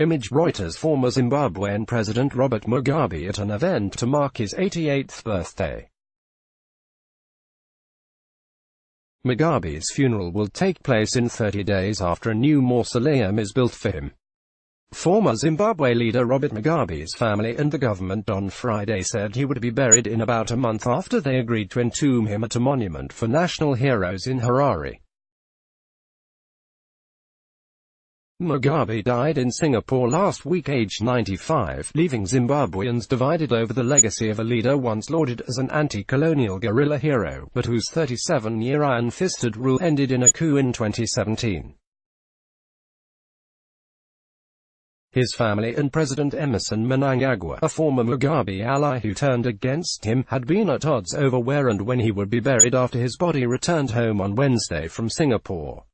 Image Reuters Former Zimbabwean President Robert Mugabe at an event to mark his 88th birthday. Mugabe's funeral will take place in 30 days after a new mausoleum is built for him. Former Zimbabwe leader Robert Mugabe's family and the government on Friday said he would be buried in about a month after they agreed to entomb him at a monument for national heroes in Harare. Mugabe died in Singapore last week aged 95, leaving Zimbabweans divided over the legacy of a leader once lauded as an anti-colonial guerrilla hero, but whose 37-year iron-fisted rule ended in a coup in 2017. His family and President Emmerson Mnangagwa, a former Mugabe ally who turned against him, had been at odds over where and when he would be buried after his body returned home on Wednesday from Singapore.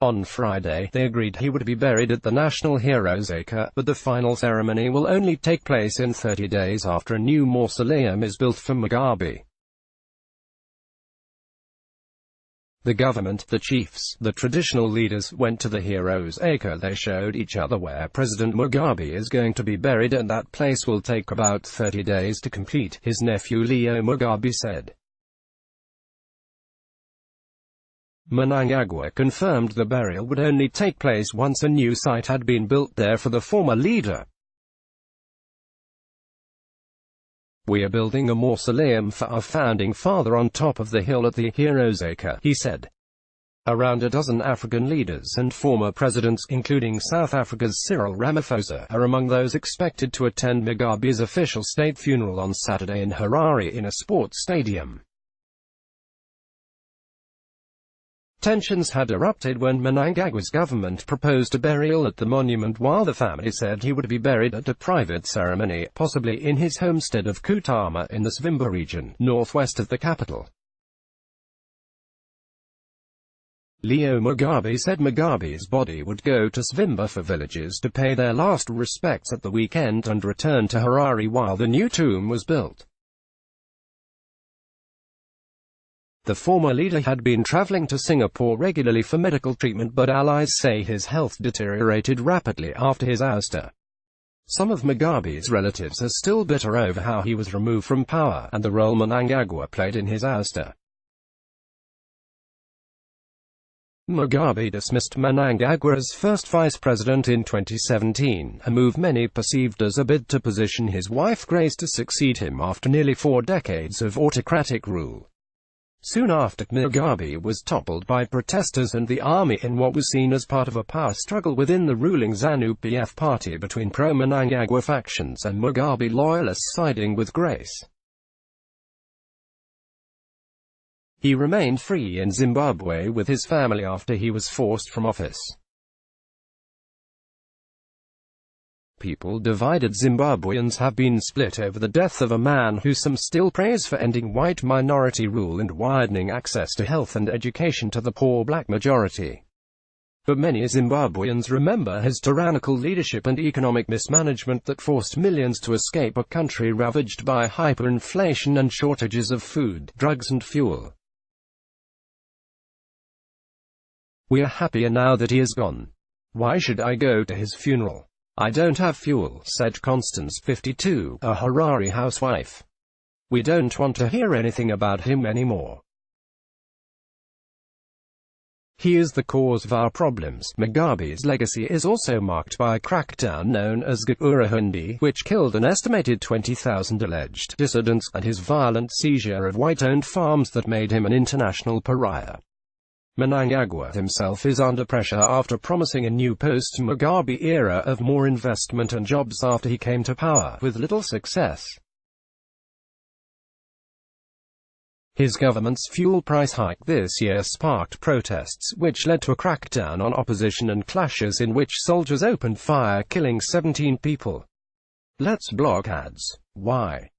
On Friday, they agreed he would be buried at the National Heroes Acre, but the final ceremony will only take place in 30 days after a new mausoleum is built for Mugabe. The government, the chiefs, the traditional leaders, went to the Heroes Acre. They showed each other where President Mugabe is going to be buried, and that place will take about 30 days to complete, his nephew Leo Mugabe said. Mnangagwa confirmed the burial would only take place once a new site had been built there for the former leader. "We are building a mausoleum for our founding father on top of the hill at the Heroes Acre," he said. Around a dozen African leaders and former presidents, including South Africa's Cyril Ramaphosa, are among those expected to attend Mugabe's official state funeral on Saturday in Harare in a sports stadium. Tensions had erupted when Mnangagwa's government proposed a burial at the monument, while the family said he would be buried at a private ceremony, possibly in his homestead of Kutama in the Zimbabwe region, northwest of the capital. Leo Mugabe said Mugabe's body would go to Zimbabwe for villagers to pay their last respects at the weekend and return to Harare while the new tomb was built. The former leader had been traveling to Singapore regularly for medical treatment, but allies say his health deteriorated rapidly after his ouster. Some of Mugabe's relatives are still bitter over how he was removed from power, and the role Mnangagwa played in his ouster. Mugabe dismissed Mnangagwa as first vice president in 2017, a move many perceived as a bid to position his wife Grace to succeed him after nearly 4 decades of autocratic rule. Soon after, Mugabe was toppled by protesters and the army in what was seen as part of a power struggle within the ruling ZANU-PF party between pro-Mnangagwa factions and Mugabe loyalists siding with Grace. He remained free in Zimbabwe with his family after he was forced from office. People divided. Zimbabweans have been split over the death of a man who some still praise for ending white minority rule and widening access to health and education to the poor black majority. But many Zimbabweans remember his tyrannical leadership and economic mismanagement that forced millions to escape a country ravaged by hyperinflation and shortages of food, drugs and fuel. "We are happier now that he is gone. Why should I go to his funeral? I don't have fuel," said Constance, 52, a Harare housewife. "We don't want to hear anything about him anymore. He is the cause of our problems." Mugabe's legacy is also marked by a crackdown known as Uruhundi, which killed an estimated 20,000 alleged dissidents, and his violent seizure of white-owned farms that made him an international pariah. Mnangagwa himself is under pressure after promising a new post-Mugabe era of more investment and jobs after he came to power, with little success. His government's fuel price hike this year sparked protests, which led to a crackdown on opposition and clashes in which soldiers opened fire, killing 17 people. Let's block ads. Why?